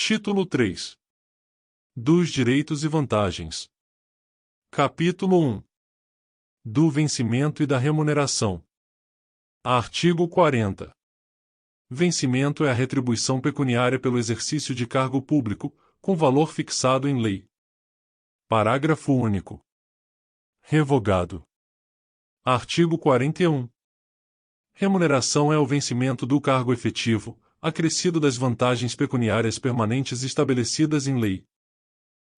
Título 3. Dos direitos e vantagens. Capítulo 1. Do vencimento e da remuneração. Artigo 40. Vencimento é a retribuição pecuniária pelo exercício de cargo público, com valor fixado em lei. Parágrafo único. Revogado. Artigo 41. Remuneração é o vencimento do cargo efetivo, acrescido das vantagens pecuniárias permanentes estabelecidas em lei.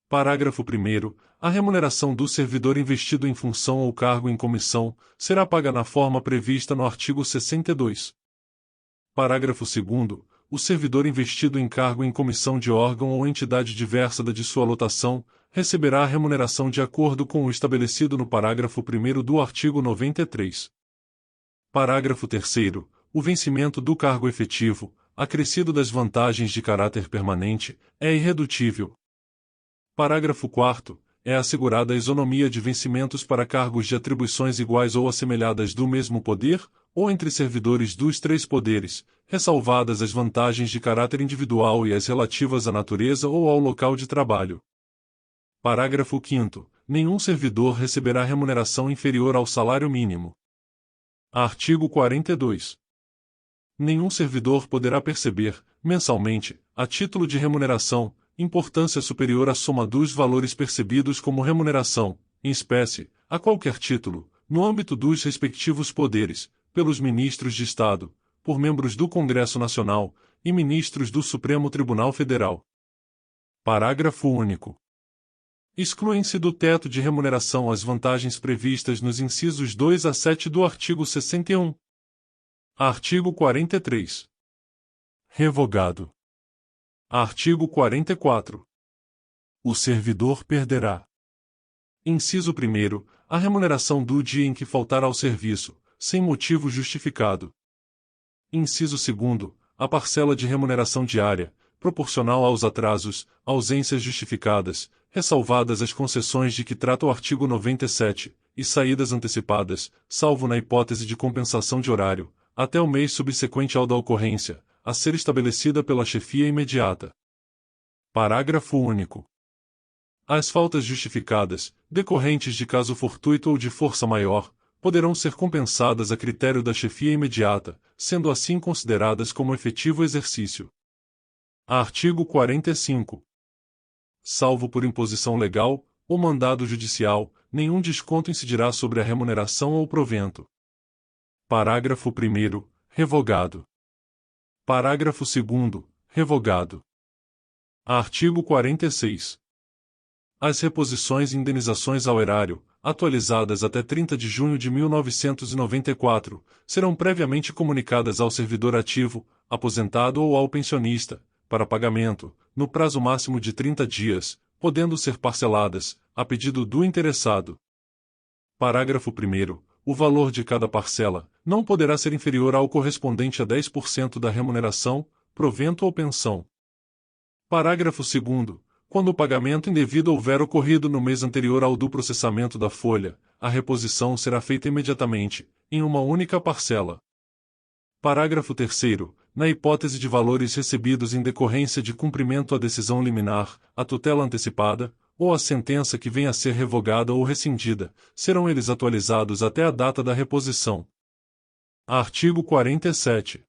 Parágrafo 1º. A remuneração do servidor investido em função ou cargo em comissão será paga na forma prevista no artigo 62. Parágrafo 2º. O servidor investido em cargo em comissão de órgão ou entidade diversa da de sua lotação receberá a remuneração de acordo com o estabelecido no parágrafo 1º do artigo 93. Parágrafo 3º. O vencimento do cargo efetivo, acrescido das vantagens de caráter permanente, é irredutível. Parágrafo 4º. É assegurada a isonomia de vencimentos para cargos de atribuições iguais ou assemelhadas do mesmo poder, ou entre servidores dos três poderes, ressalvadas as vantagens de caráter individual e as relativas à natureza ou ao local de trabalho. Parágrafo 5º. Nenhum servidor receberá remuneração inferior ao salário mínimo. Artigo 42. Nenhum servidor poderá perceber, mensalmente, a título de remuneração, importância superior à soma dos valores percebidos como remuneração, em espécie, a qualquer título, no âmbito dos respectivos poderes, pelos ministros de Estado, por membros do Congresso Nacional, e ministros do Supremo Tribunal Federal. Parágrafo único. Excluem-se do teto de remuneração as vantagens previstas nos incisos 2 a 7 do artigo 61. Artigo 43. Revogado. Artigo 44. O servidor perderá. Inciso 1º. A remuneração do dia em que faltar ao serviço, sem motivo justificado. Inciso 2º. A parcela de remuneração diária, proporcional aos atrasos, ausências justificadas, ressalvadas as concessões de que trata o artigo 97, e saídas antecipadas, salvo na hipótese de compensação de horário, até o mês subsequente ao da ocorrência, a ser estabelecida pela chefia imediata. Parágrafo único. As faltas justificadas, decorrentes de caso fortuito ou de força maior, poderão ser compensadas a critério da chefia imediata, sendo assim consideradas como efetivo exercício. Artigo 45. Salvo por imposição legal, ou mandado judicial, nenhum desconto incidirá sobre a remuneração ou provento. Parágrafo 1º. Revogado. Parágrafo 2º. Revogado. Artigo 46. As reposições e indenizações ao erário, atualizadas até 30 de junho de 1994, serão previamente comunicadas ao servidor ativo, aposentado ou ao pensionista, para pagamento, no prazo máximo de 30 dias, podendo ser parceladas, a pedido do interessado. Parágrafo 1º. O valor de cada parcela não poderá ser inferior ao correspondente a 10% da remuneração, provento ou pensão. Parágrafo 2º. Quando o pagamento indevido houver ocorrido no mês anterior ao do processamento da folha, a reposição será feita imediatamente, em uma única parcela. Parágrafo 3º. Na hipótese de valores recebidos em decorrência de cumprimento à decisão liminar, à tutela antecipada, ou à sentença que venha a ser revogada ou rescindida, serão eles atualizados até a data da reposição. Artigo 47.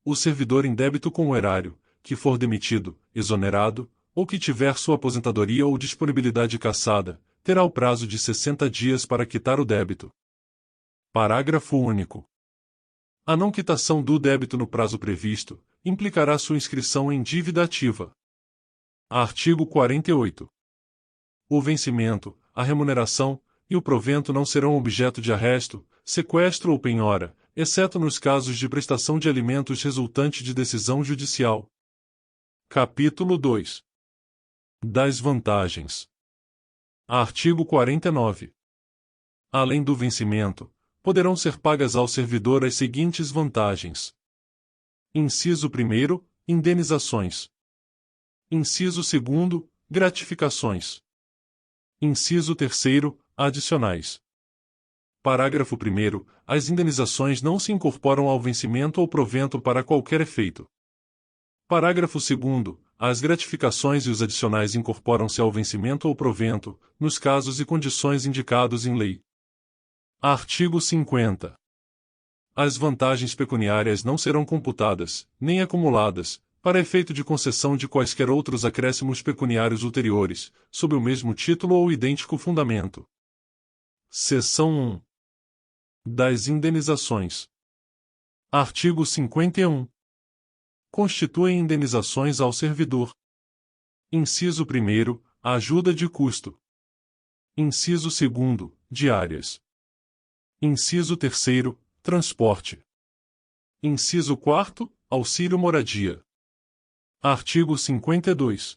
O servidor em débito com o erário, que for demitido, exonerado, ou que tiver sua aposentadoria ou disponibilidade cassada, terá o prazo de 60 dias para quitar o débito. Parágrafo único. A não quitação do débito no prazo previsto, implicará sua inscrição em dívida ativa. Artigo 48. O vencimento, a remuneração e o provento não serão objeto de arresto, sequestro ou penhora, exceto nos casos de prestação de alimentos resultante de decisão judicial. Capítulo 2. Das vantagens. Artigo 49. Além do vencimento, poderão ser pagas ao servidor as seguintes vantagens. Inciso 1º, indenizações. Inciso 2º, gratificações. Inciso 3º, adicionais. Parágrafo 1º. As indenizações não se incorporam ao vencimento ou provento para qualquer efeito. Parágrafo 2º. as gratificações e os adicionais incorporam-se ao vencimento ou provento, nos casos e condições indicados em lei. Artigo 50. As vantagens pecuniárias não serão computadas, nem acumuladas, para efeito de concessão de quaisquer outros acréscimos pecuniários ulteriores, sob o mesmo título ou idêntico fundamento. Seção 1. Das indenizações. Artigo 51. Constituem indenizações ao servidor. Inciso 1º, a ajuda de custo. Inciso 2º, diárias. Inciso 3º, transporte. Inciso 4º, auxílio moradia. Artigo 52.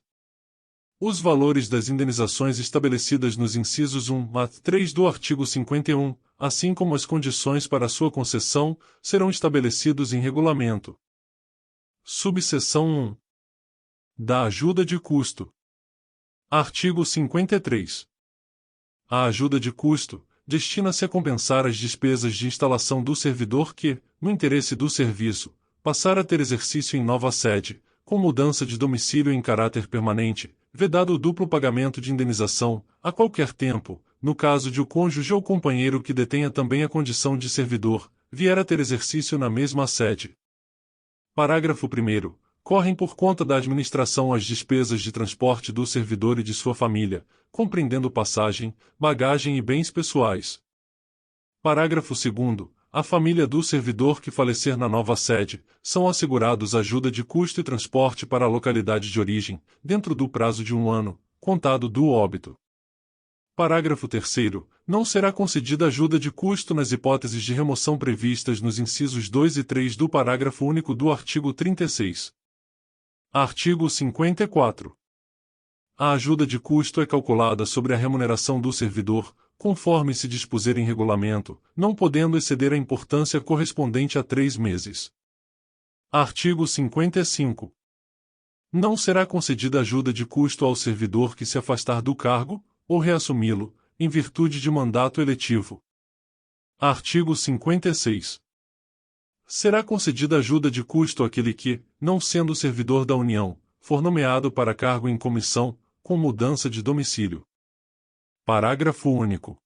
Os valores das indenizações estabelecidas nos incisos 1 a 3 do artigo 51, assim como as condições para sua concessão, serão estabelecidos em regulamento. Subseção 1. Da ajuda de custo. Artigo 53. A ajuda de custo destina-se a compensar as despesas de instalação do servidor que, no interesse do serviço, passar a ter exercício em nova sede, com mudança de domicílio em caráter permanente, vedado o duplo pagamento de indenização, a qualquer tempo, no caso de o cônjuge ou companheiro que detenha também a condição de servidor, vier a ter exercício na mesma sede. Parágrafo 1º. Correm por conta da administração as despesas de transporte do servidor e de sua família, compreendendo passagem, bagagem e bens pessoais. Parágrafo 2º. A família do servidor que falecer na nova sede, são assegurados ajuda de custo e transporte para a localidade de origem, dentro do prazo de 1 ano, contado do óbito. Parágrafo 3º. Não será concedida ajuda de custo nas hipóteses de remoção previstas nos incisos 2 e 3 do parágrafo único do artigo 36. Artigo 54. A ajuda de custo é calculada sobre a remuneração do servidor, conforme se dispuser em regulamento, não podendo exceder a importância correspondente a 3 meses. Artigo 55. Não será concedida ajuda de custo ao servidor que se afastar do cargo, ou reassumi-lo, em virtude de mandato eletivo. Artigo 56. Será concedida ajuda de custo àquele que, não sendo servidor da União, for nomeado para cargo em comissão, com mudança de domicílio. Parágrafo único.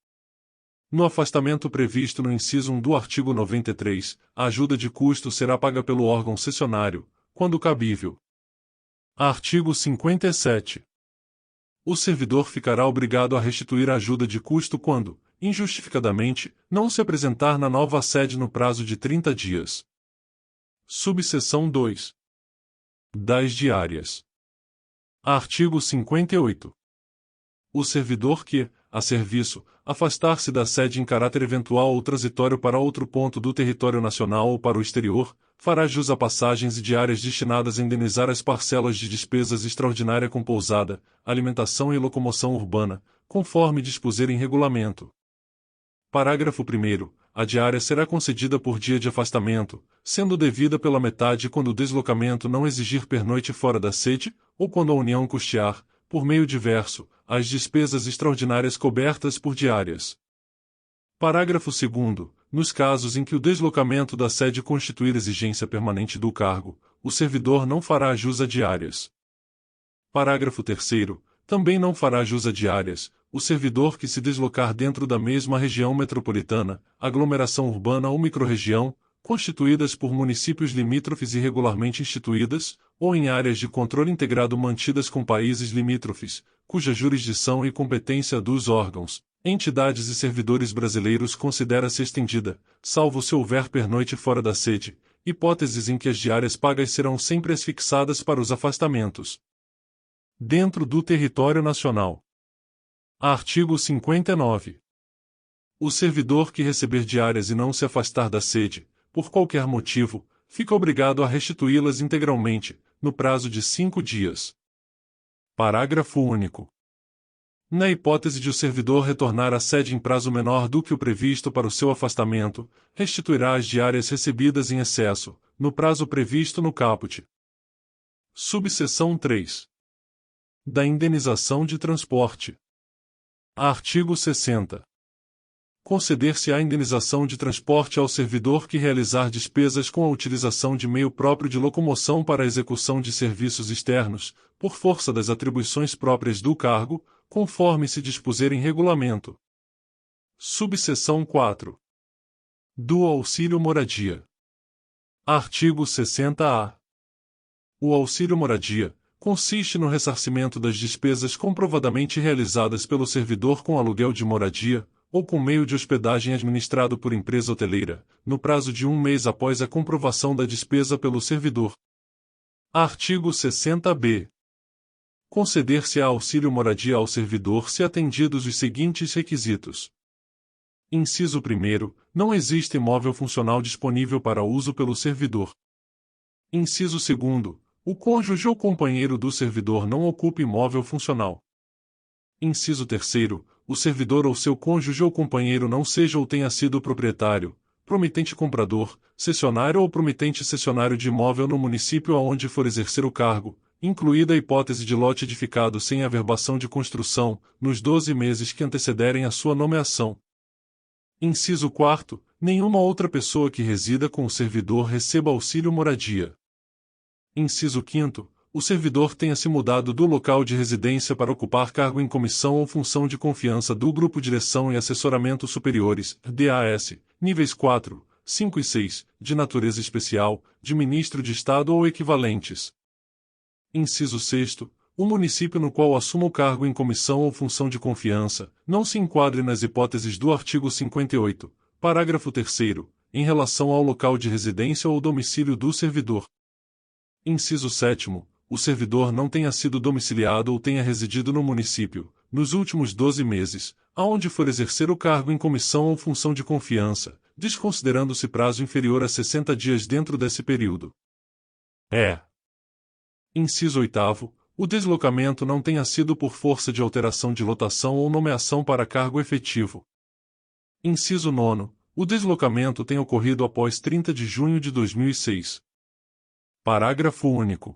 No afastamento previsto no inciso 1 do artigo 93, a ajuda de custo será paga pelo órgão cessionário, quando cabível. Artigo 57. O servidor ficará obrigado a restituir a ajuda de custo quando, injustificadamente, não se apresentar na nova sede no prazo de 30 dias. Subseção 2. Das diárias. Artigo 58. O servidor que, a serviço, afastar-se da sede em caráter eventual ou transitório para outro ponto do território nacional ou para o exterior, fará jus a passagens e diárias destinadas a indenizar as parcelas de despesas extraordinária com pousada, alimentação e locomoção urbana, conforme dispuser em regulamento. Parágrafo 1º. A diária será concedida por dia de afastamento, sendo devida pela metade quando o deslocamento não exigir pernoite fora da sede, ou quando a União custear, por meio diverso, as despesas extraordinárias cobertas por diárias. Parágrafo 2º. Nos casos em que o deslocamento da sede constituir exigência permanente do cargo, o servidor não fará jus a diárias. Parágrafo 3º. Também não fará jus a diárias o servidor que se deslocar dentro da mesma região metropolitana, aglomeração urbana ou microrregião, constituídas por municípios limítrofes irregularmente instituídas, ou em áreas de controle integrado mantidas com países limítrofes, cuja jurisdição e competência dos órgãos, entidades e servidores brasileiros considera-se estendida, salvo se houver pernoite fora da sede, hipóteses em que as diárias pagas serão sempre as fixadas para os afastamentos dentro do território nacional. Artigo 59. O servidor que receber diárias e não se afastar da sede, por qualquer motivo, fica obrigado a restituí-las integralmente, no prazo de 5 dias. Parágrafo único. Na hipótese de o servidor retornar à sede em prazo menor do que o previsto para o seu afastamento, restituirá as diárias recebidas em excesso, no prazo previsto no caput. Subseção 3. Da indenização de transporte. Artigo 60. Conceder-se-á indenização de transporte ao servidor que realizar despesas com a utilização de meio próprio de locomoção para a execução de serviços externos, por força das atribuições próprias do cargo, conforme se dispuser em regulamento. Subseção 4. Do auxílio moradia. Artigo 60-A. O auxílio moradia consiste no ressarcimento das despesas comprovadamente realizadas pelo servidor com aluguel de moradia, ou com meio de hospedagem administrado por empresa hoteleira, no prazo de 1 mês após a comprovação da despesa pelo servidor. Artigo 60-B. Conceder-se-á auxílio moradia ao servidor se atendidos os seguintes requisitos. Inciso 1. Não existe imóvel funcional disponível para uso pelo servidor. Inciso 2. O cônjuge ou companheiro do servidor não ocupa imóvel funcional. Inciso 3. O servidor ou seu cônjuge ou companheiro não seja ou tenha sido proprietário, promitente comprador, cessionário ou promitente cessionário de imóvel no município aonde for exercer o cargo, incluída a hipótese de lote edificado sem averbação de construção, nos 12 meses que antecederem a sua nomeação. Inciso 4. Nenhuma outra pessoa que resida com o servidor receba auxílio moradia. Inciso 5. O servidor tenha se mudado do local de residência para ocupar cargo em comissão ou função de confiança do Grupo Direção e Assessoramento Superiores, DAS, níveis 4, 5 e 6, de natureza especial, de ministro de Estado ou equivalentes. Inciso 6. O município no qual assuma o cargo em comissão ou função de confiança, não se enquadre nas hipóteses do artigo 58, parágrafo 3º, em relação ao local de residência ou domicílio do servidor. Inciso 7. O servidor não tenha sido domiciliado ou tenha residido no município, nos últimos 12 meses, aonde for exercer o cargo em comissão ou função de confiança, desconsiderando-se prazo inferior a 60 dias dentro desse período. Inciso 8. O deslocamento não tenha sido por força de alteração de lotação ou nomeação para cargo efetivo. Inciso 9. O deslocamento tenha ocorrido após 30 de junho de 2006. Parágrafo único.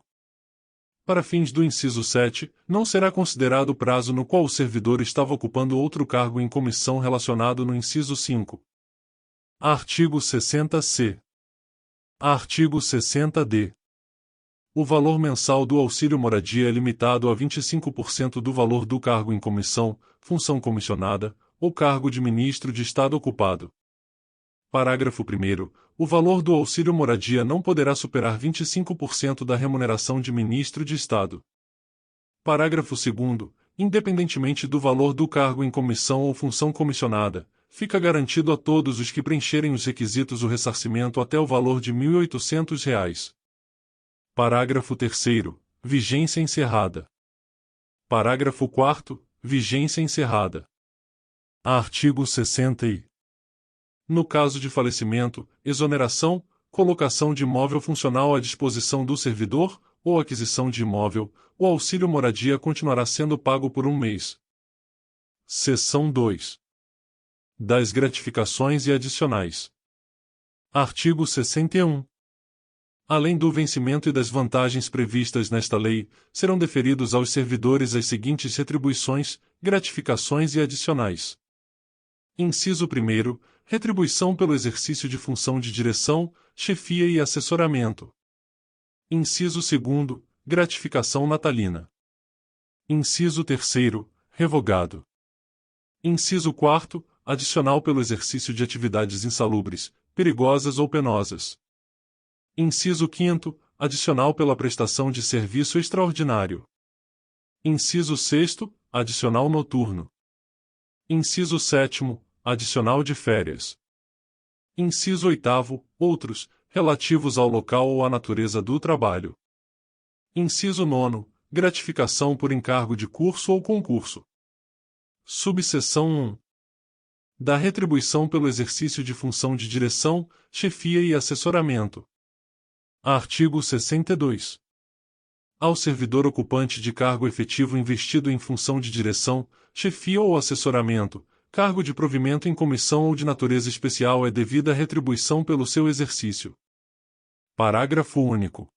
Para fins do inciso 7, não será considerado o prazo no qual o servidor estava ocupando outro cargo em comissão relacionado no inciso 5. Artigo 60-C. Artigo 60-D. O valor mensal do auxílio moradia é limitado a 25% do valor do cargo em comissão, função comissionada, ou cargo de ministro de Estado ocupado. Parágrafo 1º. O valor do auxílio moradia não poderá superar 25% da remuneração de ministro de Estado. Parágrafo 2º. Independentemente do valor do cargo em comissão ou função comissionada, fica garantido a todos os que preencherem os requisitos o ressarcimento até o valor de R$ 1.800. Parágrafo 3º. Vigência encerrada. Parágrafo 4º. Vigência encerrada. Artigo 60-I. No caso de falecimento, exoneração, colocação de imóvel funcional à disposição do servidor, ou aquisição de imóvel, o auxílio moradia continuará sendo pago por 1 mês. Seção 2. Das gratificações e adicionais. Artigo 61. Além do vencimento e das vantagens previstas nesta lei, serão deferidos aos servidores as seguintes retribuições, gratificações e adicionais. Inciso 1. Retribuição pelo exercício de função de direção, chefia e assessoramento. Inciso 2. Gratificação natalina. Inciso 3. Revogado. Inciso 4. Adicional pelo exercício de atividades insalubres, perigosas ou penosas. Inciso 5. Adicional pela prestação de serviço extraordinário. Inciso 6. Adicional noturno. Inciso 7. Adicional de férias. Inciso 8. Outros, relativos ao local ou à natureza do trabalho. Inciso 9. Gratificação por encargo de curso ou concurso. Subseção 1. Da retribuição pelo exercício de função de direção, chefia e assessoramento. Artigo 62. Ao servidor ocupante de cargo efetivo investido em função de direção, chefia ou assessoramento, cargo de provimento em comissão ou de natureza especial é devida retribuição pelo seu exercício. Parágrafo único.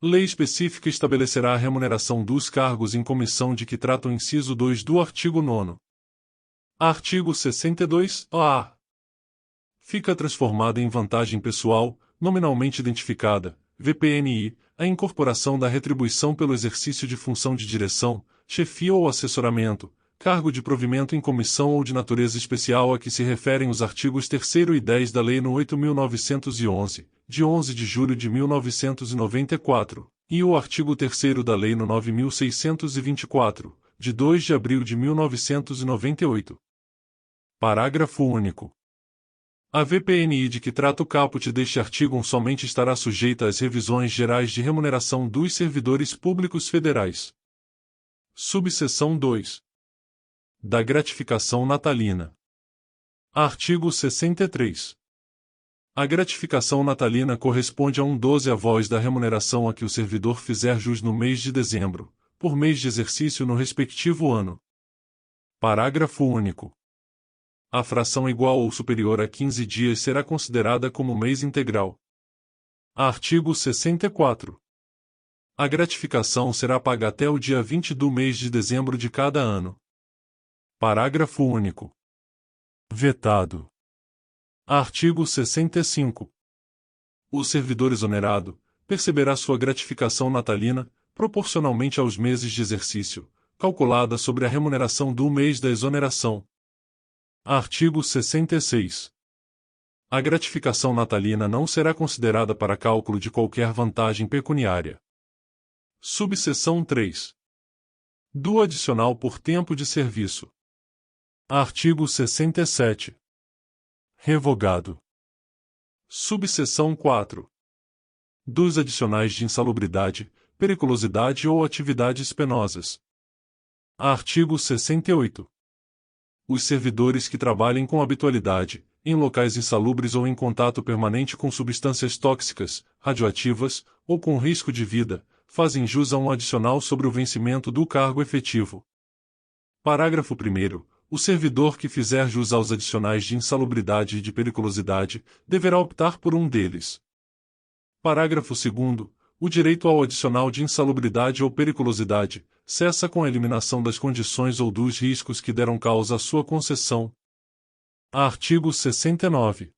Lei específica estabelecerá a remuneração dos cargos em comissão de que trata o inciso 2 do artigo 9º. Artigo 62-A. Fica transformada em vantagem pessoal, nominalmente identificada, VPNI, a incorporação da retribuição pelo exercício de função de direção, chefia ou assessoramento, cargo de provimento em comissão ou de natureza especial a que se referem os artigos 3º e 10 da Lei nº 8.911, de 11 de julho de 1994, e o artigo 3º da Lei nº 9.624, de 2 de abril de 1998. Parágrafo único. A VPNI de que trata o caput deste artigo somente estará sujeita às revisões gerais de remuneração dos servidores públicos federais. Subseção 2. Da gratificação natalina. Artigo 63. A gratificação natalina corresponde a 1/12 avós da remuneração a que o servidor fizer jus no mês de dezembro, por mês de exercício no respectivo ano. Parágrafo único. A fração igual ou superior a 15 dias será considerada como mês integral. Artigo 64. A gratificação será paga até o dia 20 do mês de dezembro de cada ano. Parágrafo único. Vetado. Artigo 65. O servidor exonerado perceberá sua gratificação natalina, proporcionalmente aos meses de exercício, calculada sobre a remuneração do mês da exoneração. Artigo 66. A gratificação natalina não será considerada para cálculo de qualquer vantagem pecuniária. Subseção 3. Do adicional por tempo de serviço. Artigo 67. Revogado. Subseção 4. Dos adicionais de insalubridade, periculosidade ou atividades penosas. Artigo 68. Os servidores que trabalhem com habitualidade, em locais insalubres ou em contato permanente com substâncias tóxicas, radioativas, ou com risco de vida, fazem jus a um adicional sobre o vencimento do cargo efetivo. Parágrafo 1º. O servidor que fizer jus aos adicionais de insalubridade e de periculosidade, deverá optar por um deles. Parágrafo 2º. O direito ao adicional de insalubridade ou periculosidade cessa com a eliminação das condições ou dos riscos que deram causa à sua concessão. Artigo 69.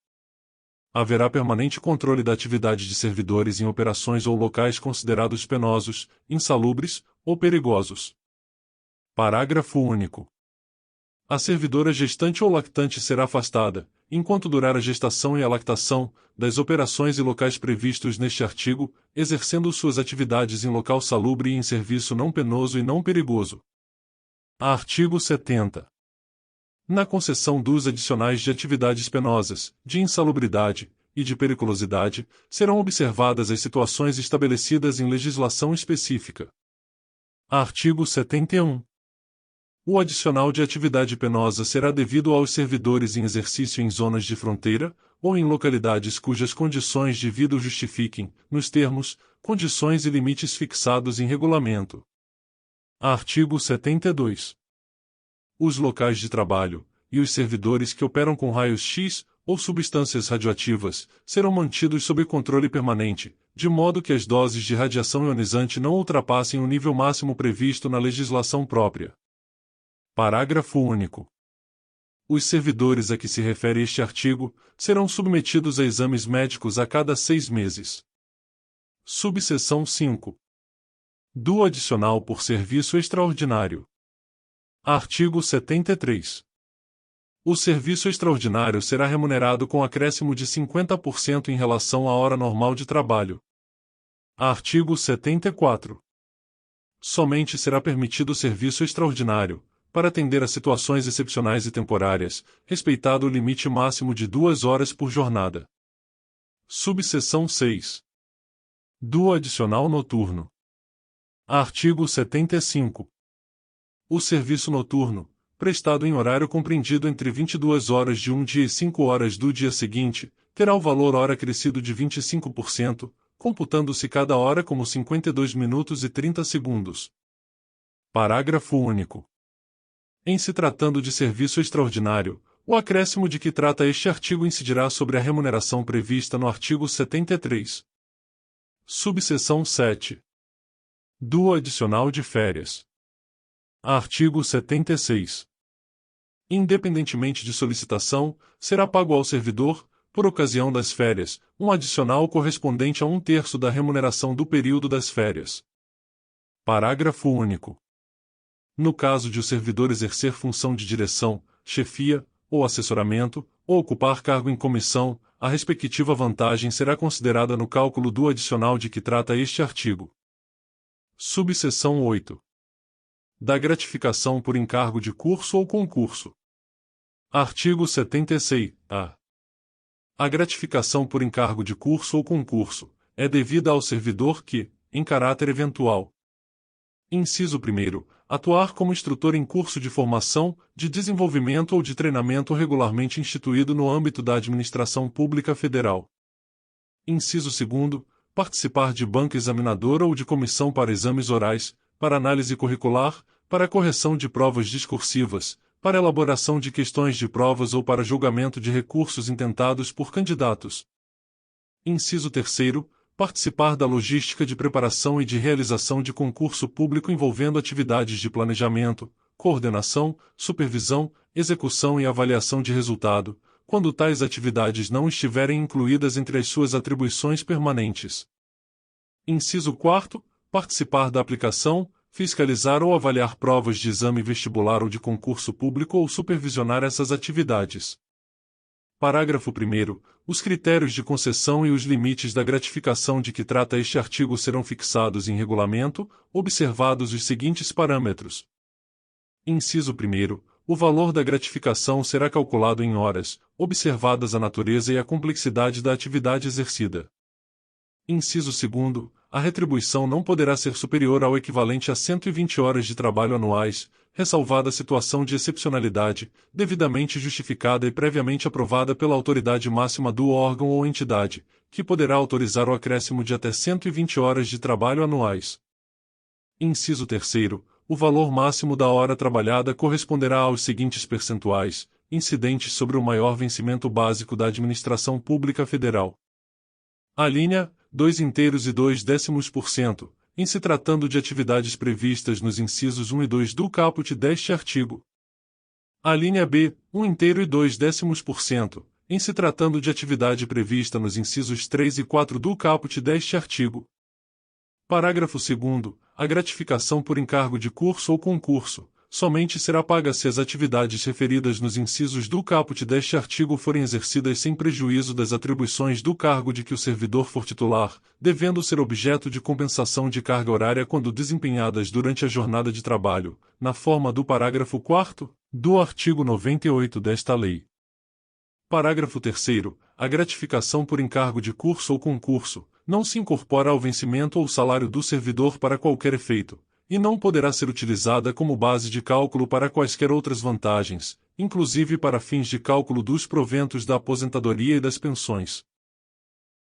Haverá permanente controle da atividade de servidores em operações ou locais considerados penosos, insalubres ou perigosos. Parágrafo único. A servidora gestante ou lactante será afastada, enquanto durar a gestação e a lactação, das operações e locais previstos neste artigo, exercendo suas atividades em local salubre e em serviço não penoso e não perigoso. Artigo 70. Na concessão dos adicionais de atividades penosas, de insalubridade e de periculosidade, serão observadas as situações estabelecidas em legislação específica. Artigo 71. O adicional de atividade penosa será devido aos servidores em exercício em zonas de fronteira, ou em localidades cujas condições de vida o justifiquem, nos termos, condições e limites fixados em regulamento. Artigo 72. Os locais de trabalho, e os servidores que operam com raios-X, ou substâncias radioativas, serão mantidos sob controle permanente, de modo que as doses de radiação ionizante não ultrapassem o nível máximo previsto na legislação própria. Parágrafo único. Os servidores a que se refere este artigo serão submetidos a exames médicos a cada 6 meses. Subseção 5. Do adicional por serviço extraordinário. Artigo 73. O serviço extraordinário será remunerado com acréscimo de 50% em relação à hora normal de trabalho. Artigo 74. Somente será permitido o serviço extraordinário, para atender a situações excepcionais e temporárias, respeitado o limite máximo de 2 horas por jornada. Subseção 6. Do adicional noturno. Artigo 75. O serviço noturno, prestado em horário compreendido entre 22 horas de um dia e 5 horas do dia seguinte, terá o valor hora acrescido de 25%, computando-se cada hora como 52 minutos e 30 segundos. Parágrafo único. Em se tratando de serviço extraordinário, o acréscimo de que trata este artigo incidirá sobre a remuneração prevista no artigo 73. Subseção 7. Do adicional de férias. Artigo 76. Independentemente de solicitação, será pago ao servidor, por ocasião das férias, um adicional correspondente a 1/3 da remuneração do período das férias. Parágrafo único. No caso de o servidor exercer função de direção, chefia, ou assessoramento, ou ocupar cargo em comissão, a respectiva vantagem será considerada no cálculo do adicional de que trata este artigo. Subseção 8. Da gratificação por encargo de curso ou concurso. Artigo 76-A. A gratificação por encargo de curso ou concurso é devida ao servidor que, em caráter eventual, inciso 1º, atuar como instrutor em curso de formação, de desenvolvimento ou de treinamento regularmente instituído no âmbito da Administração Pública Federal. Inciso 2º, participar de banca examinadora ou de comissão para exames orais, para análise curricular, para correção de provas discursivas, para elaboração de questões de provas ou para julgamento de recursos intentados por candidatos. Inciso 3º, participar da logística de preparação e de realização de concurso público envolvendo atividades de planejamento, coordenação, supervisão, execução e avaliação de resultado, quando tais atividades não estiverem incluídas entre as suas atribuições permanentes. Inciso 4º, participar da aplicação, fiscalizar ou avaliar provas de exame vestibular ou de concurso público ou supervisionar essas atividades. Parágrafo 1º. Os critérios de concessão e os limites da gratificação de que trata este artigo serão fixados em regulamento, observados os seguintes parâmetros. Inciso 1º. O valor da gratificação será calculado em horas, observadas a natureza e a complexidade da atividade exercida. Inciso 2º. A retribuição não poderá ser superior ao equivalente a 120 horas de trabalho anuais, ressalvada a situação de excepcionalidade, devidamente justificada e previamente aprovada pela autoridade máxima do órgão ou entidade, que poderá autorizar o acréscimo de até 120 horas de trabalho anuais. Inciso 3º. O valor máximo da hora trabalhada corresponderá aos seguintes percentuais, incidentes sobre o maior vencimento básico da Administração Pública Federal. Alínea 2/2, em se tratando de atividades previstas nos incisos 1 e 2 do caput deste artigo. Alínea B, 1/2, em se tratando de atividade prevista nos incisos 3 e 4 do caput deste artigo. Parágrafo 2º. A gratificação por encargo de curso ou concurso somente será paga se as atividades referidas nos incisos do caput deste artigo forem exercidas sem prejuízo das atribuições do cargo de que o servidor for titular, devendo ser objeto de compensação de carga horária quando desempenhadas durante a jornada de trabalho, na forma do parágrafo 4º do artigo 98 desta lei. Parágrafo 3º. A gratificação por encargo de curso ou concurso não se incorpora ao vencimento ou salário do servidor para qualquer efeito, e não poderá ser utilizada como base de cálculo para quaisquer outras vantagens, inclusive para fins de cálculo dos proventos da aposentadoria e das pensões.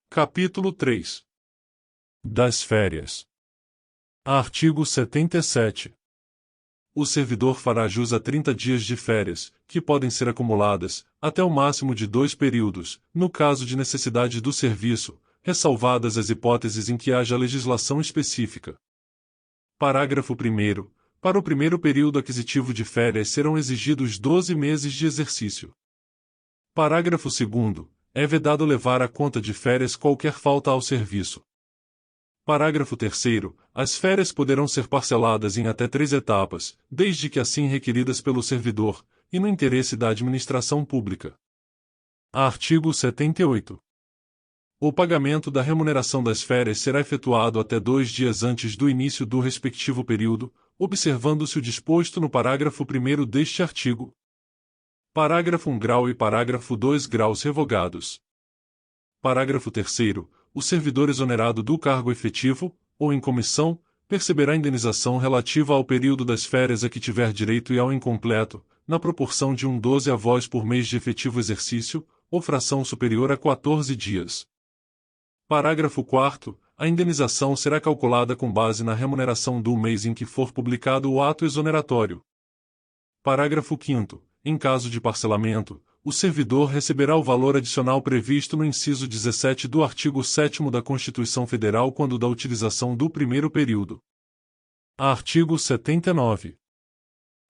Capítulo 3. Das férias. Artigo 77. O servidor fará jus a 30 dias de férias, que podem ser acumuladas, até o máximo de 2 períodos, no caso de necessidade do serviço, ressalvadas as hipóteses em que haja legislação específica. Parágrafo 1º. Para o primeiro período aquisitivo de férias serão exigidos 12 meses de exercício. Parágrafo 2º. É vedado levar à conta de férias qualquer falta ao serviço. Parágrafo 3º. As férias poderão ser parceladas em até 3 etapas, desde que assim requeridas pelo servidor, e no interesse da administração pública. Artigo 78. O pagamento da remuneração das férias será efetuado até 2 dias antes do início do respectivo período, observando-se o disposto no parágrafo 1º deste artigo. Parágrafo 1 grau e parágrafo 2 graus revogados. Parágrafo 3º. O servidor exonerado do cargo efetivo, ou em comissão, perceberá indenização relativa ao período das férias a que tiver direito e ao incompleto, na proporção de 1/12 avós por mês de efetivo exercício, ou fração superior a 14 dias. Parágrafo 4º. A indenização será calculada com base na remuneração do mês em que for publicado o ato exoneratório. Parágrafo 5º. Em caso de parcelamento, o servidor receberá o valor adicional previsto no inciso 17 do artigo 7º da Constituição Federal quando da utilização do primeiro período. Artigo 79.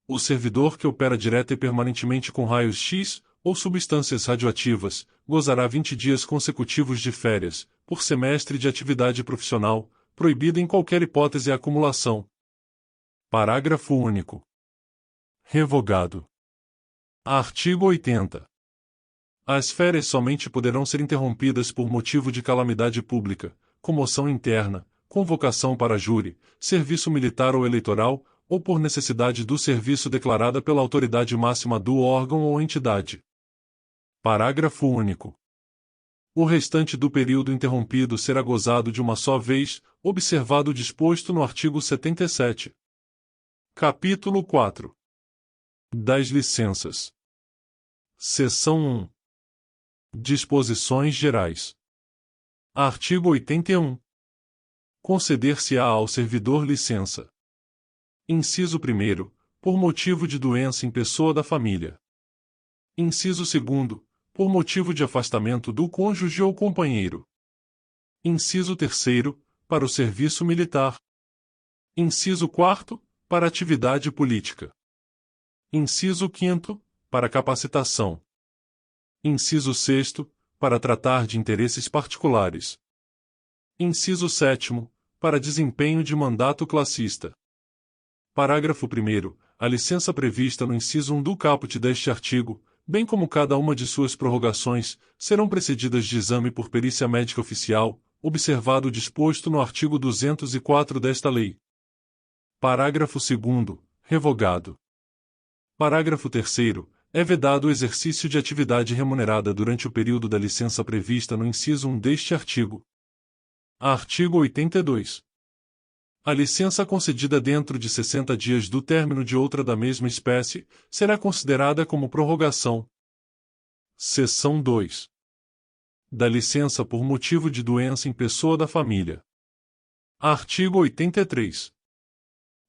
O servidor que opera direta e permanentemente com raios X, ou substâncias radioativas, gozará 20 dias consecutivos de férias, por semestre de atividade profissional, proibida em qualquer hipótese a acumulação. Parágrafo único. Revogado. Artigo 80. As férias somente poderão ser interrompidas por motivo de calamidade pública, comoção interna, convocação para júri, serviço militar ou eleitoral, ou por necessidade do serviço declarada pela autoridade máxima do órgão ou entidade. Parágrafo único. O restante do período interrompido será gozado de uma só vez, observado o disposto no artigo 77. Capítulo 4. Das licenças. Seção 1. Disposições gerais. Artigo 81. Conceder-se-á ao servidor licença. Inciso 1. Por motivo de doença em pessoa da família. Inciso 2. Por motivo de afastamento do cônjuge ou companheiro. Inciso 3. Para o serviço militar. Inciso 4. Para atividade política. Inciso 5. Para capacitação. Inciso 6. Para tratar de interesses particulares. Inciso 7. Para desempenho de mandato classista. Parágrafo 1º. A licença prevista no inciso 1 do caput deste artigo, bem como cada uma de suas prorrogações, serão precedidas de exame por perícia médica oficial, observado o disposto no artigo 204 desta lei. Parágrafo 2º. Revogado. Parágrafo 3º. É vedado o exercício de atividade remunerada durante o período da licença prevista no inciso 1 deste artigo. Artigo 82. A licença concedida dentro de 60 dias do término de outra da mesma espécie, será considerada como prorrogação. Seção 2. Da licença por motivo de doença em pessoa da família. Artigo 83.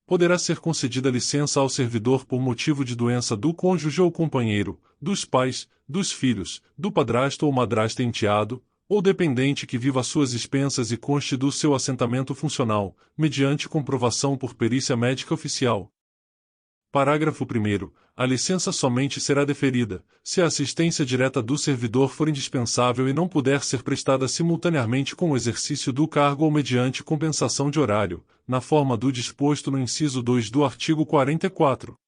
Poderá ser concedida licença ao servidor por motivo de doença do cônjuge ou companheiro, dos pais, dos filhos, do padrasto ou madrasta enteado, ou dependente que viva às suas expensas e conste do seu assentamento funcional, mediante comprovação por perícia médica oficial. Parágrafo 1º. A licença somente será deferida, se a assistência direta do servidor for indispensável e não puder ser prestada simultaneamente com o exercício do cargo ou mediante compensação de horário, na forma do disposto no inciso 2 do artigo 44.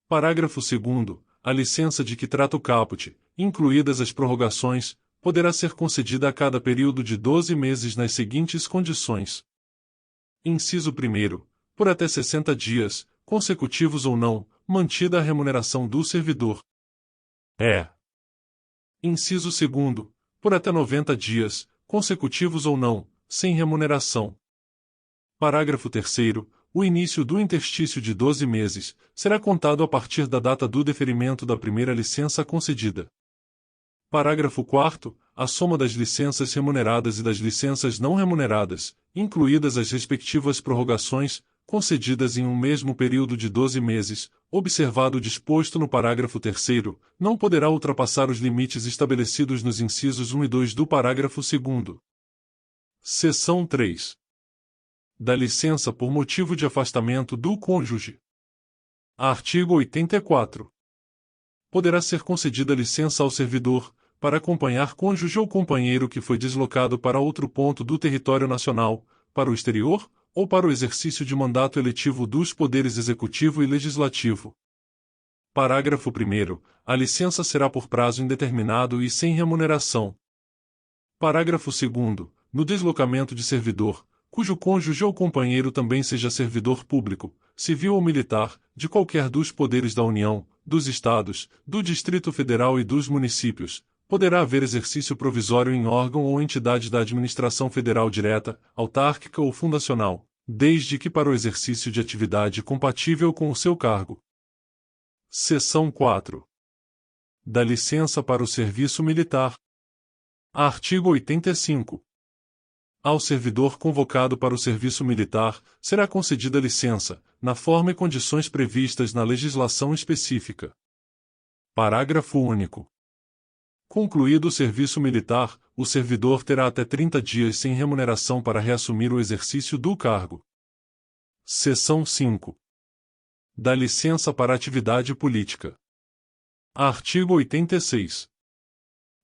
Parágrafo 2º. A licença de que trata o caput, incluídas as prorrogações, poderá ser concedida a cada período de 12 meses nas seguintes condições. Inciso 1º. Por até 60 dias, consecutivos ou não, mantida a remuneração do servidor. Inciso 2º. Por até 90 dias, consecutivos ou não, sem remuneração. Parágrafo 3º. O início do interstício de 12 meses será contado a partir da data do deferimento da primeira licença concedida. Parágrafo 4º. A soma das licenças remuneradas e das licenças não remuneradas, incluídas as respectivas prorrogações, concedidas em um mesmo período de 12 meses, observado o disposto no parágrafo 3º, não poderá ultrapassar os limites estabelecidos nos incisos 1 e 2 do parágrafo 2º. Seção 3. Da licença por motivo de afastamento do cônjuge. Artigo 84. Poderá ser concedida licença ao servidor, para acompanhar cônjuge ou companheiro que foi deslocado para outro ponto do território nacional, para o exterior, ou para o exercício de mandato eletivo dos poderes executivo e legislativo. Parágrafo 1º. A licença será por prazo indeterminado e sem remuneração. Parágrafo 2º. No deslocamento de servidor, cujo cônjuge ou companheiro também seja servidor público, civil ou militar, de qualquer dos poderes da União, dos Estados, do Distrito Federal e dos municípios, poderá haver exercício provisório em órgão ou entidade da administração federal direta, autárquica ou fundacional, desde que para o exercício de atividade compatível com o seu cargo. Seção 4. Da licença para o serviço militar. Artigo 85. Ao servidor convocado para o serviço militar, será concedida licença, na forma e condições previstas na legislação específica. Parágrafo único. Concluído o serviço militar, o servidor terá até 30 dias sem remuneração para reassumir o exercício do cargo. Seção 5. Da licença para atividade política. Artigo 86.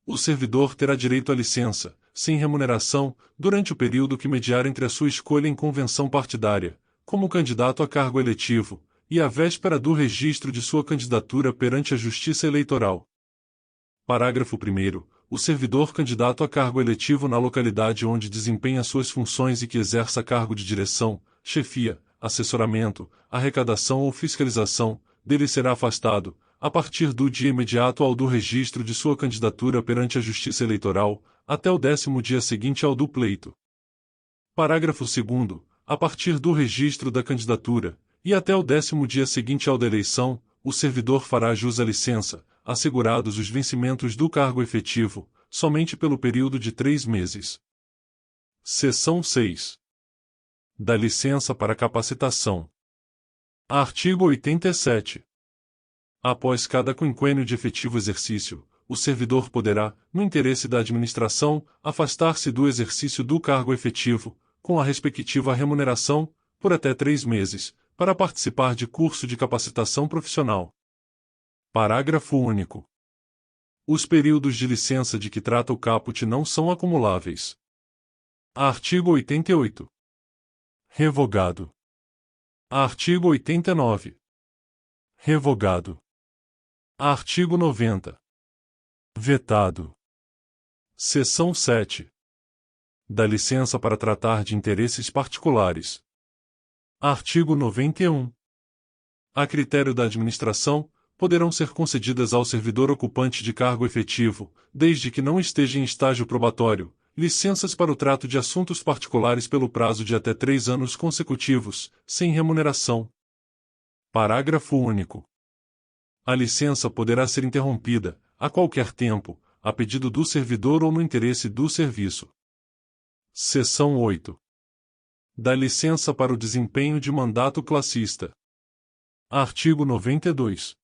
O servidor terá direito à licença, sem remuneração, durante o período que mediar entre a sua escolha em convenção partidária, como candidato a cargo eletivo, e a véspera do registro de sua candidatura perante a Justiça Eleitoral. Parágrafo 1º. O servidor candidato a cargo eletivo na localidade onde desempenha suas funções e que exerça cargo de direção, chefia, assessoramento, arrecadação ou fiscalização, dele será afastado, a partir do dia imediato ao do registro de sua candidatura perante a Justiça Eleitoral, até o 10º dia seguinte ao do pleito. Parágrafo 2º. A partir do registro da candidatura, e até o 10º dia seguinte ao da eleição, o servidor fará jus à licença, assegurados os vencimentos do cargo efetivo, somente pelo período de 3 meses. Seção 6. Da licença para capacitação. Artigo 87. Após cada quinquênio de efetivo exercício, o servidor poderá, no interesse da administração, afastar-se do exercício do cargo efetivo, com a respectiva remuneração, por até 3 meses, para participar de curso de capacitação profissional. Parágrafo único. Os períodos de licença de que trata o caput não são acumuláveis. Artigo 88. Revogado. Artigo 89. Revogado. Artigo 90. Vetado. Seção 7. Da licença para tratar de interesses particulares. Artigo 91. A critério da administração, poderão ser concedidas ao servidor ocupante de cargo efetivo, desde que não esteja em estágio probatório, licenças para o trato de assuntos particulares pelo prazo de até 3 anos consecutivos, sem remuneração. Parágrafo único. A licença poderá ser interrompida, a qualquer tempo, a pedido do servidor ou no interesse do serviço. Seção 8. Da licença para o desempenho de mandato classista. Artigo 92.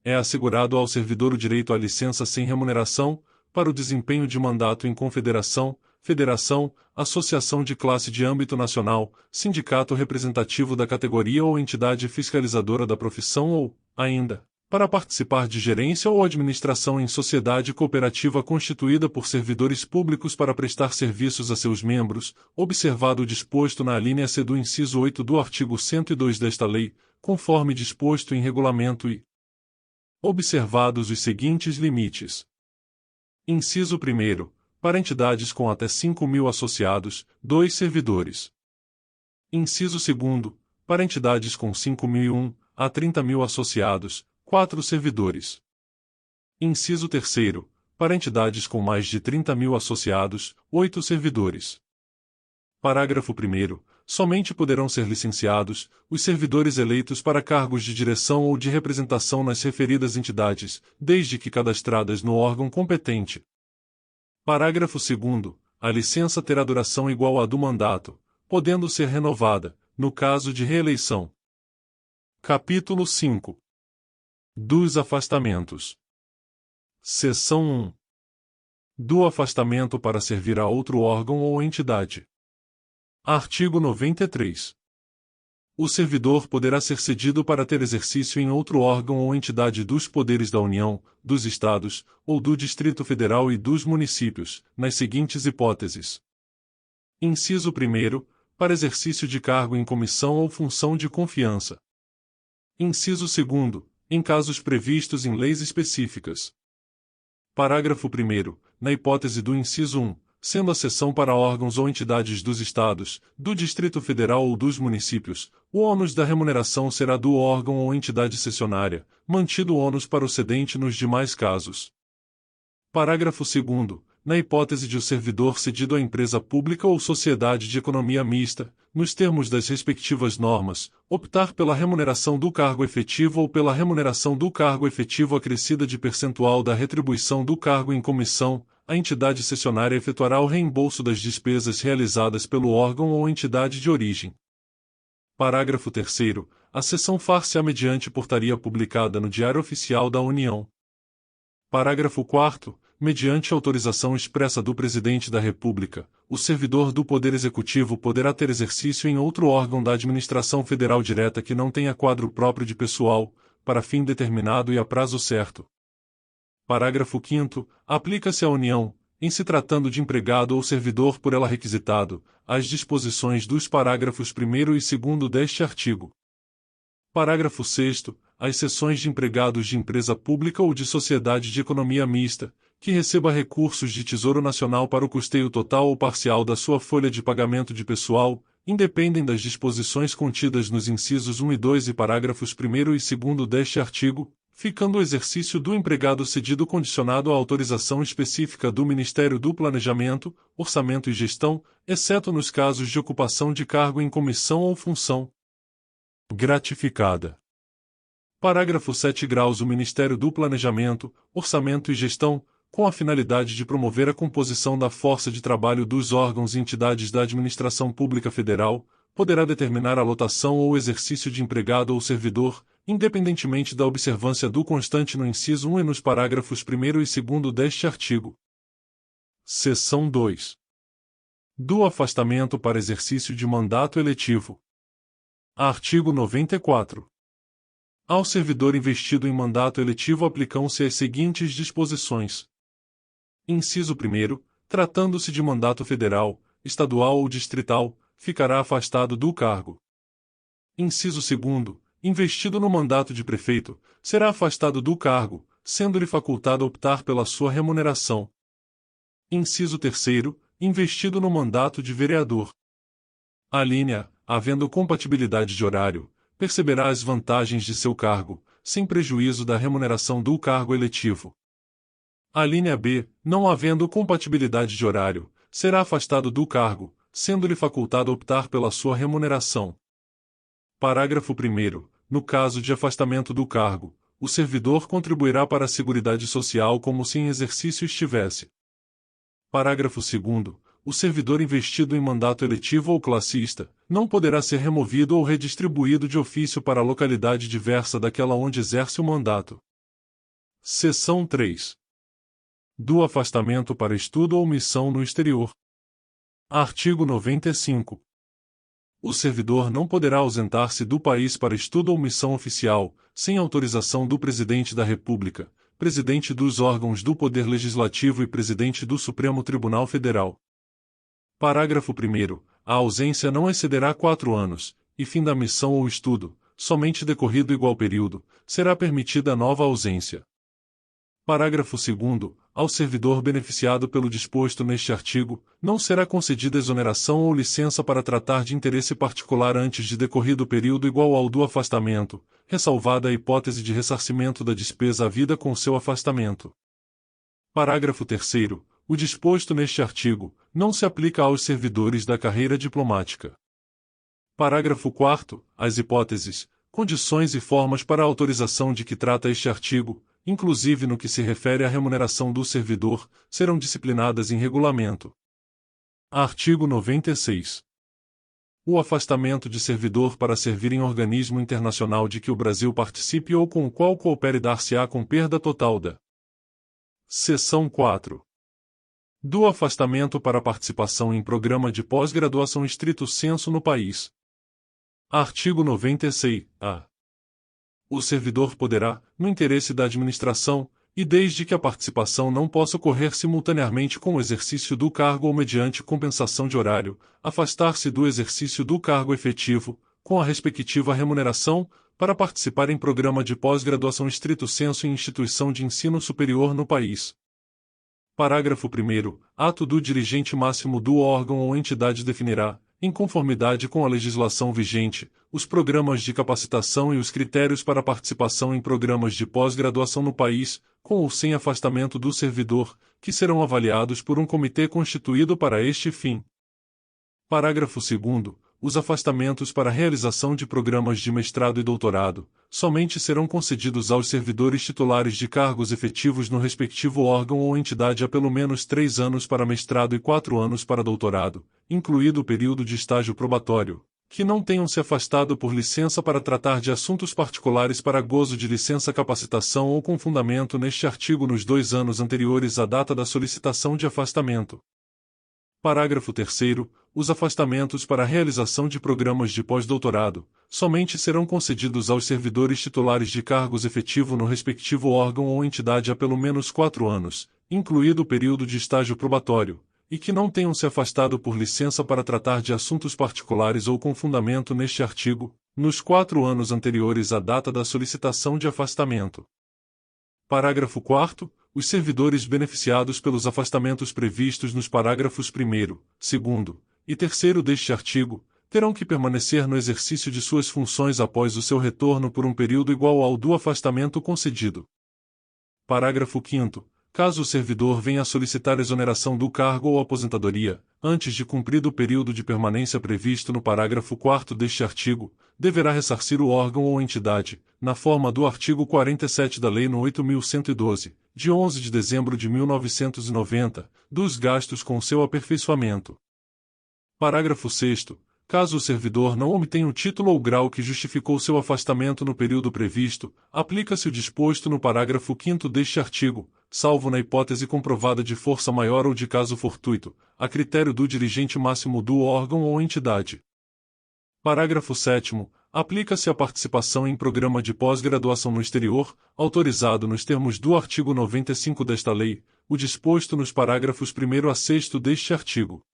É assegurado ao servidor o direito à licença sem remuneração, para o desempenho de mandato em confederação, federação, associação de classe de âmbito nacional, sindicato representativo da categoria ou entidade fiscalizadora da profissão ou, ainda, para participar de gerência ou administração em sociedade cooperativa constituída por servidores públicos para prestar serviços a seus membros, observado o disposto na alínea C do inciso 8 do artigo 102 desta lei, conforme disposto em regulamento e observados os seguintes limites. Inciso 1º. Para entidades com até 5.000 associados, 2 servidores. Inciso 2º. Para entidades com 5.001 a 30.000 associados, 4 servidores. Inciso 3º. Para entidades com mais de 30.000 associados, 8 servidores. Parágrafo 1º. Somente poderão ser licenciados os servidores eleitos para cargos de direção ou de representação nas referidas entidades, desde que cadastradas no órgão competente. Parágrafo 2º. A licença terá duração igual à do mandato, podendo ser renovada, no caso de reeleição. Capítulo 5. Dos afastamentos. Seção 1. Do afastamento para servir a outro órgão ou entidade. Artigo 93. O servidor poderá ser cedido para ter exercício em outro órgão ou entidade dos poderes da União, dos Estados, ou do Distrito Federal e dos municípios, nas seguintes hipóteses. Inciso 1º, para exercício de cargo em comissão ou função de confiança. Inciso 2º, em casos previstos em leis específicas. Parágrafo 1º, na hipótese do inciso 1, sendo a cessão para órgãos ou entidades dos Estados, do Distrito Federal ou dos municípios, o ônus da remuneração será do órgão ou entidade cessionária, mantido o ônus para o cedente nos demais casos. Parágrafo 2º, na hipótese de o servidor cedido à empresa pública ou sociedade de economia mista, nos termos das respectivas normas, optar pela remuneração do cargo efetivo ou pela remuneração do cargo efetivo acrescida de percentual da retribuição do cargo em comissão, a entidade cessionária efetuará o reembolso das despesas realizadas pelo órgão ou entidade de origem. Parágrafo 3º. A cessão far-se-á mediante portaria publicada no Diário Oficial da União. Parágrafo 4º. Mediante autorização expressa do Presidente da República, o servidor do Poder Executivo poderá ter exercício em outro órgão da administração federal direta que não tenha quadro próprio de pessoal, para fim determinado e a prazo certo. Parágrafo 5º. Aplica-se à União, em se tratando de empregado ou servidor por ela requisitado, as disposições dos parágrafos 1º e 2º deste artigo. Parágrafo 6º. As seções de empregados de empresa pública ou de sociedade de economia mista, que receba recursos de Tesouro Nacional para o custeio total ou parcial da sua folha de pagamento de pessoal, independem das disposições contidas nos incisos 1 e 2 e parágrafos 1º e 2º deste artigo, ficando o exercício do empregado cedido condicionado à autorização específica do Ministério do Planejamento, Orçamento e Gestão, exceto nos casos de ocupação de cargo em comissão ou função gratificada. Parágrafo 7 graus. O Ministério do Planejamento, Orçamento e Gestão, com a finalidade de promover a composição da força de trabalho dos órgãos e entidades da Administração Pública Federal, poderá determinar a lotação ou exercício de empregado ou servidor, independentemente da observância do constante no inciso 1 e nos parágrafos 1º e 2º deste artigo. Seção 2. Do afastamento para exercício de mandato eletivo. Artigo 94. Ao servidor investido em mandato eletivo aplicam-se as seguintes disposições. Inciso 1º, tratando-se de mandato federal, estadual ou distrital, ficará afastado do cargo. Inciso 2º, investido no mandato de prefeito, será afastado do cargo, sendo-lhe facultado optar pela sua remuneração. Inciso 3º, investido no mandato de vereador. Alínea, havendo compatibilidade de horário, perceberá as vantagens de seu cargo, sem prejuízo da remuneração do cargo eletivo. Alínea B, não havendo compatibilidade de horário, será afastado do cargo, sendo-lhe facultado optar pela sua remuneração. Parágrafo 1º. No caso de afastamento do cargo, o servidor contribuirá para a Seguridade Social como se em exercício estivesse. Parágrafo 2º. O servidor investido em mandato eletivo ou classista, não poderá ser removido ou redistribuído de ofício para a localidade diversa daquela onde exerce o mandato. Seção 3. Do afastamento para estudo ou missão no exterior. Artigo 95. O servidor não poderá ausentar-se do país para estudo ou missão oficial, sem autorização do Presidente da República, Presidente dos órgãos do Poder Legislativo e Presidente do Supremo Tribunal Federal. Parágrafo 1º. A ausência não excederá 4 anos, e fim da missão ou estudo, somente decorrido igual período, será permitida nova ausência. Parágrafo 2º. Ao servidor beneficiado pelo disposto neste artigo, não será concedida exoneração ou licença para tratar de interesse particular antes de decorrido período igual ao do afastamento, ressalvada a hipótese de ressarcimento da despesa havida com seu afastamento. Parágrafo 3º. O disposto neste artigo não se aplica aos servidores da carreira diplomática. Parágrafo 4º. As hipóteses, condições e formas para a autorização de que trata este artigo, inclusive no que se refere à remuneração do servidor, serão disciplinadas em regulamento. Artigo 96. O afastamento de servidor para servir em organismo internacional de que o Brasil participe ou com o qual coopere dar-se-á com perda total da. Seção 4. Do afastamento para participação em programa de pós-graduação estrito sensu no país. Artigo 96-A. O servidor poderá, no interesse da administração, e desde que a participação não possa ocorrer simultaneamente com o exercício do cargo ou mediante compensação de horário, afastar-se do exercício do cargo efetivo, com a respectiva remuneração, para participar em programa de pós-graduação estrito sensu em instituição de ensino superior no país. Parágrafo 1º. Ato do dirigente máximo do órgão ou entidade definirá, em conformidade com a legislação vigente, os programas de capacitação e os critérios para participação em programas de pós-graduação no país, com ou sem afastamento do servidor, que serão avaliados por um comitê constituído para este fim. Parágrafo 2º. Os afastamentos para realização de programas de mestrado e doutorado, somente serão concedidos aos servidores titulares de cargos efetivos no respectivo órgão ou entidade há pelo menos 3 anos para mestrado e 4 anos para doutorado, incluído o período de estágio probatório, que não tenham se afastado por licença para tratar de assuntos particulares para gozo de licença capacitação ou com fundamento neste artigo nos 2 anos anteriores à data da solicitação de afastamento. Parágrafo 3º. Os afastamentos para a realização de programas de pós-doutorado somente serão concedidos aos servidores titulares de cargos efetivo no respectivo órgão ou entidade há pelo menos 4 anos, incluído o período de estágio probatório, e que não tenham se afastado por licença para tratar de assuntos particulares ou com fundamento neste artigo, nos 4 anos anteriores à data da solicitação de afastamento. Parágrafo 4º. Os servidores beneficiados pelos afastamentos previstos nos parágrafos 1º, 2º e 3º deste artigo, terão que permanecer no exercício de suas funções após o seu retorno por um período igual ao do afastamento concedido. Parágrafo 5º. Caso o servidor venha a solicitar exoneração do cargo ou aposentadoria, antes de cumprido o período de permanência previsto no parágrafo 4º deste artigo, deverá ressarcir o órgão ou entidade, na forma do artigo 47 da Lei nº 8.112, de 11 de dezembro de 1990, dos gastos com seu aperfeiçoamento. Parágrafo 6º. Caso o servidor não obtenha o título ou grau que justificou seu afastamento no período previsto, aplica-se o disposto no parágrafo 5º deste artigo, salvo na hipótese comprovada de força maior ou de caso fortuito, a critério do dirigente máximo do órgão ou entidade. Parágrafo 7º. Aplica-se a participação em programa de pós-graduação no exterior, autorizado nos termos do artigo 95 desta lei, o disposto nos parágrafos 1º a 6º deste artigo.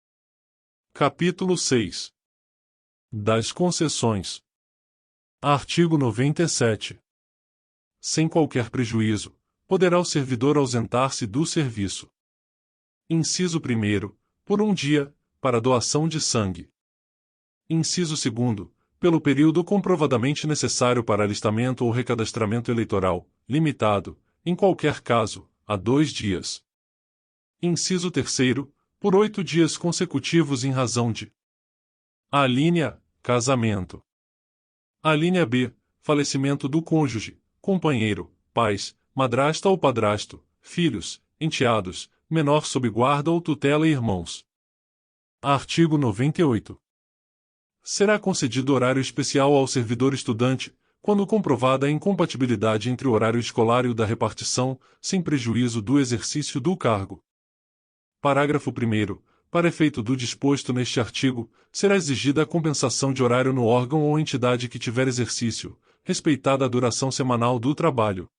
Capítulo 6. Das concessões. Artigo 97. Sem qualquer prejuízo, poderá o servidor ausentar-se do serviço. Inciso 1º, por um dia, para doação de sangue. Inciso 2º, pelo período comprovadamente necessário para alistamento ou recadastramento eleitoral, limitado, em qualquer caso, a 2 dias. Inciso 3º, por 8 dias consecutivos em razão de: alínea A, casamento. Alínea B, falecimento do cônjuge, companheiro, pais, madrasta ou padrasto, filhos, enteados, menor sob guarda ou tutela e irmãos. Artigo 98. Será concedido horário especial ao servidor estudante, quando comprovada a incompatibilidade entre o horário escolar e o da repartição, sem prejuízo do exercício do cargo. Parágrafo 1º. Para efeito do disposto neste artigo, será exigida a compensação de horário no órgão ou entidade que tiver exercício, respeitada a duração semanal do trabalho.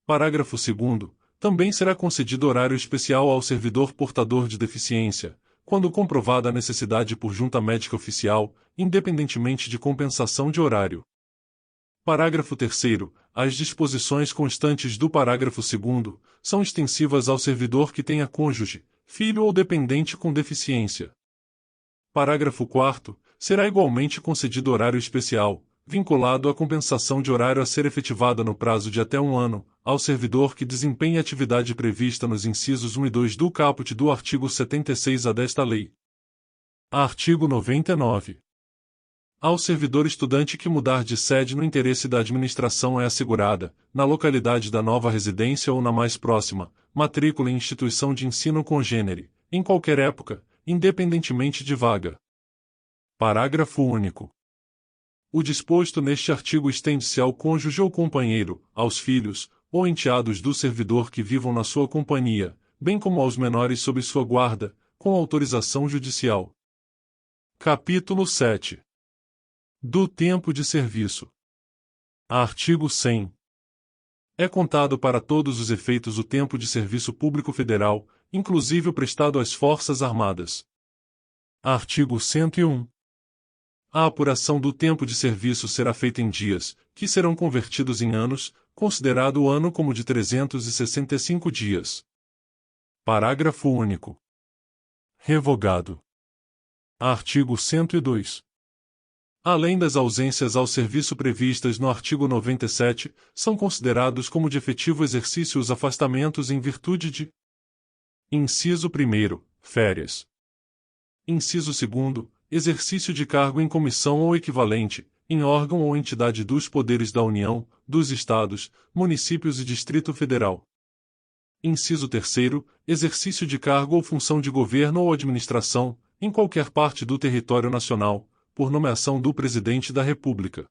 Parágrafo 2º. Também será concedido horário especial ao servidor portador de deficiência, quando comprovada a necessidade por junta médica oficial, independentemente de compensação de horário. Parágrafo 3º. As disposições constantes do parágrafo 2º são extensivas ao servidor que tenha cônjuge, filho ou dependente com deficiência. Parágrafo 4º. Será igualmente concedido horário especial, vinculado à compensação de horário a ser efetivada no prazo de até 1 ano, ao servidor que desempenhe a atividade prevista nos incisos 1 e 2 do caput do artigo 76-A desta lei. Artigo 99. Ao servidor estudante que mudar de sede no interesse da administração é assegurada, na localidade da nova residência ou na mais próxima, matrícula em instituição de ensino congênere, em qualquer época, independentemente de vaga. Parágrafo único. O disposto neste artigo estende-se ao cônjuge ou companheiro, aos filhos, ou enteados do servidor que vivam na sua companhia, bem como aos menores sob sua guarda, com autorização judicial. Capítulo 7. Do tempo de serviço. Artigo 100. É contado para todos os efeitos o tempo de serviço público federal, inclusive o prestado às Forças Armadas. Artigo 101. A apuração do tempo de serviço será feita em dias, que serão convertidos em anos, considerado o ano como de 365 dias. Parágrafo único. Revogado. Artigo 102. Além das ausências ao serviço previstas no artigo 97, são considerados como de efetivo exercício os afastamentos em virtude de: inciso 1º, férias. Inciso 2º, exercício de cargo em comissão ou equivalente, em órgão ou entidade dos poderes da União, dos Estados, municípios e Distrito Federal. Inciso 3º, exercício de cargo ou função de governo ou administração, em qualquer parte do território nacional, por nomeação do Presidente da República.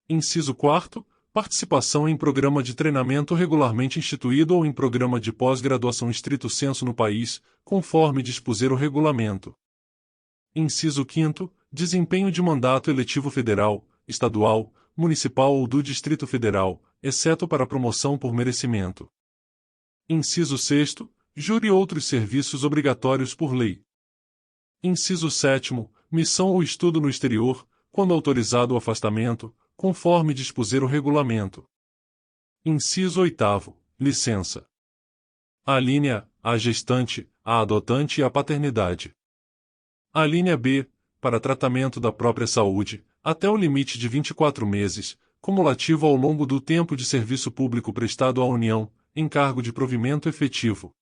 Inciso 4º, participação em programa de treinamento regularmente instituído ou em programa de pós-graduação estrito sensu no país, conforme dispuser o regulamento. Inciso 5º, desempenho de mandato eletivo federal, estadual, municipal ou do Distrito Federal, exceto para promoção por merecimento. Inciso 6º, júri e outros serviços obrigatórios por lei. Inciso 7º, missão ou estudo no exterior, quando autorizado o afastamento, conforme dispuser o regulamento. Inciso 8º, licença. Alínea A, a gestante, a adotante e a paternidade. Alínea B, para tratamento da própria saúde, até o limite de 24 meses, cumulativo ao longo do tempo de serviço público prestado à União, em cargo de provimento efetivo.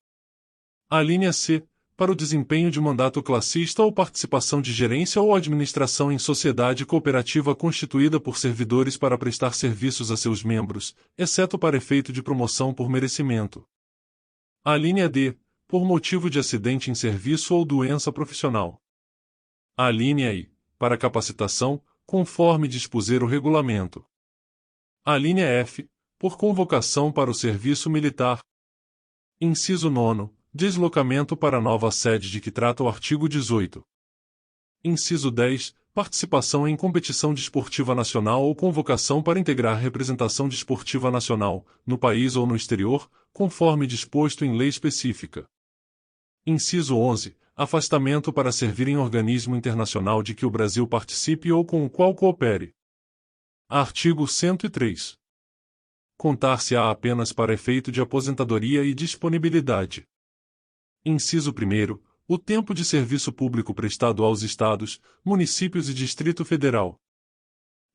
Alínea C, para o desempenho de mandato classista ou participação de gerência ou administração em sociedade cooperativa constituída por servidores para prestar serviços a seus membros, exceto para efeito de promoção por merecimento. Alínea D, por motivo de acidente em serviço ou doença profissional. Alínea I, para capacitação, conforme dispuser o regulamento. Alínea F, por convocação para o serviço militar. Inciso 9º, deslocamento para a nova sede de que trata o artigo 18. Inciso 10, participação em competição desportiva nacional ou convocação para integrar representação desportiva nacional, no país ou no exterior, conforme disposto em lei específica. Inciso 11, afastamento para servir em organismo internacional de que o Brasil participe ou com o qual coopere. Artigo 103. Contar-se-á apenas para efeito de aposentadoria e disponibilidade. Inciso 1º, o tempo de serviço público prestado aos Estados, municípios e Distrito Federal.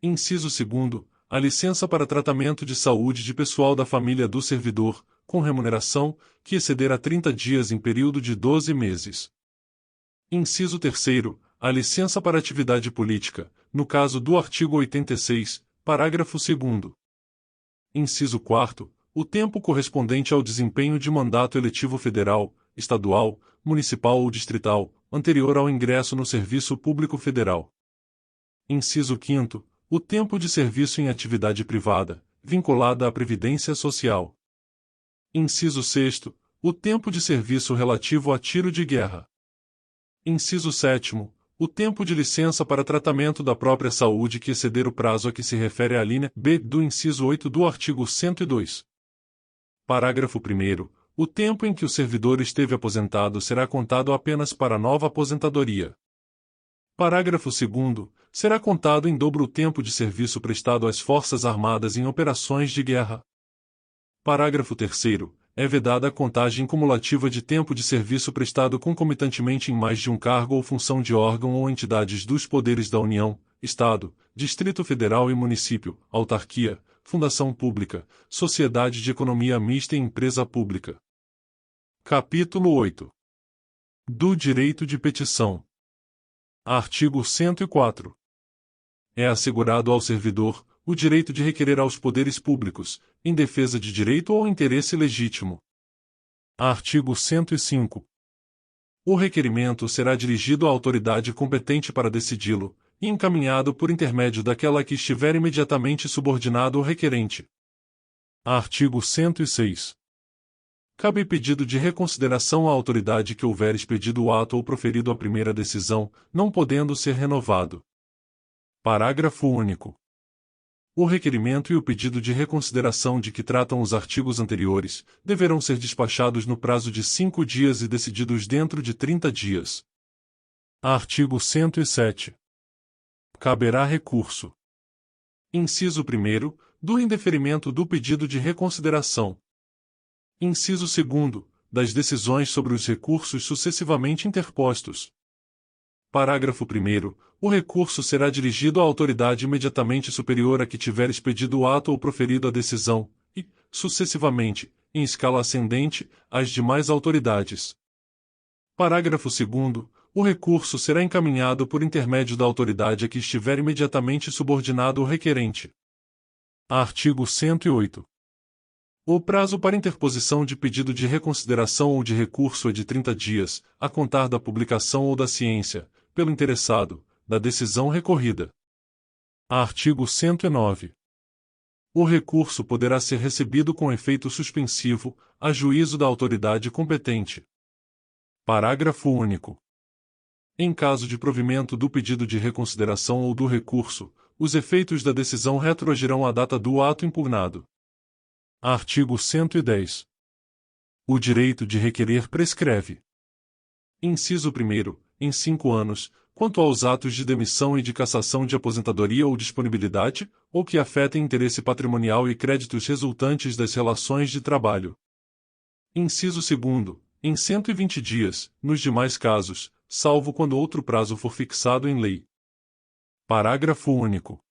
Inciso 2º, a licença para tratamento de saúde de pessoal da família do servidor, com remuneração, que exceder a 30 dias em período de 12 meses. Inciso 3º, a licença para atividade política, no caso do artigo 86, parágrafo 2º. Inciso 4º, o tempo correspondente ao desempenho de mandato eletivo federal, estadual, municipal ou distrital, anterior ao ingresso no serviço público federal. Inciso 5º, o tempo de serviço em atividade privada, vinculada à Previdência Social. Inciso 6º, o tempo de serviço relativo a tiro de guerra. Inciso 7º, o tempo de licença para tratamento da própria saúde que exceder o prazo a que se refere a linha B do inciso 8 do artigo 102. Parágrafo 1º, o tempo em que o servidor esteve aposentado será contado apenas para nova aposentadoria. Parágrafo 2º, será contado em dobro o tempo de serviço prestado às Forças Armadas em operações de guerra. Parágrafo 3º, é vedada a contagem cumulativa de tempo de serviço prestado concomitantemente em mais de um cargo ou função de órgão ou entidades dos poderes da União, Estado, Distrito Federal e Município, autarquia, fundação pública, sociedade de economia mista e empresa pública. Capítulo 8. Do direito de petição. Artigo 104. É assegurado ao servidor o direito de requerer aos poderes públicos, em defesa de direito ou interesse legítimo. Artigo 105. O requerimento será dirigido à autoridade competente para decidi-lo, e encaminhado por intermédio daquela que estiver imediatamente subordinado ao requerente. Artigo 106. Cabe pedido de reconsideração à autoridade que houver expedido o ato ou proferido a primeira decisão, não podendo ser renovado. Parágrafo único. O requerimento e o pedido de reconsideração de que tratam os artigos anteriores deverão ser despachados no prazo de 5 dias e decididos dentro de 30 dias. Artigo 107. Caberá recurso. Inciso 1º, do indeferimento do pedido de reconsideração. Inciso 2º, das decisões sobre os recursos sucessivamente interpostos. Parágrafo 1º. O recurso será dirigido à autoridade imediatamente superior a que tiver expedido o ato ou proferido a decisão, e, sucessivamente, em escala ascendente, às demais autoridades. Parágrafo 2º. O recurso será encaminhado por intermédio da autoridade a que estiver imediatamente subordinado o requerente. Artigo 108. O prazo para interposição de pedido de reconsideração ou de recurso é de 30 dias, a contar da publicação ou da ciência, pelo interessado, da decisão recorrida. Artigo 109. O recurso poderá ser recebido com efeito suspensivo, a juízo da autoridade competente. Parágrafo único. Em caso de provimento do pedido de reconsideração ou do recurso, os efeitos da decisão retroagirão à data do ato impugnado. Artigo 110. O direito de requerer prescreve. Inciso 1º, em 5 anos, quanto aos atos de demissão e de cassação de aposentadoria ou disponibilidade, ou que afetem interesse patrimonial e créditos resultantes das relações de trabalho. Inciso 2º, em 120 dias, nos demais casos, salvo quando outro prazo for fixado em lei. Parágrafo único.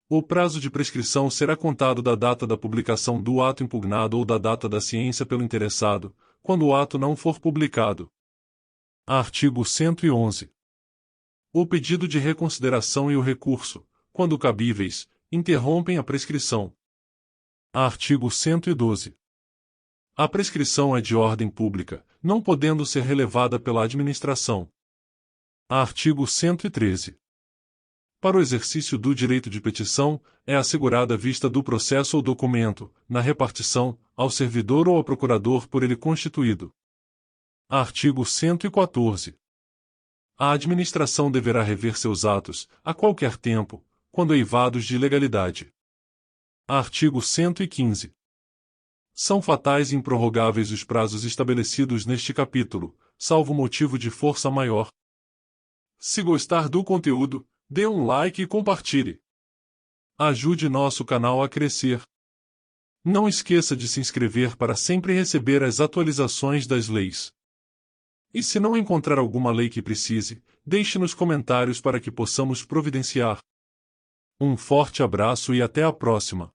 O prazo de prescrição será contado da data da publicação do ato impugnado ou da data da ciência pelo interessado, quando o ato não for publicado. Artigo 111. O pedido de reconsideração e o recurso, quando cabíveis, interrompem a prescrição. Artigo 112. A prescrição é de ordem pública, não podendo ser relevada pela administração. Artigo 113. Para o exercício do direito de petição, é assegurada a vista do processo ou documento, na repartição, ao servidor ou ao procurador por ele constituído. Artigo 114. A administração deverá rever seus atos, a qualquer tempo, quando eivados de ilegalidade. Artigo 115. São fatais e improrrogáveis os prazos estabelecidos neste capítulo, salvo motivo de força maior. Se gostar do conteúdo, dê um like e compartilhe. Ajude nosso canal a crescer. Não esqueça de se inscrever para sempre receber as atualizações das leis. E se não encontrar alguma lei que precise, deixe nos comentários para que possamos providenciar. Um forte abraço e até a próxima.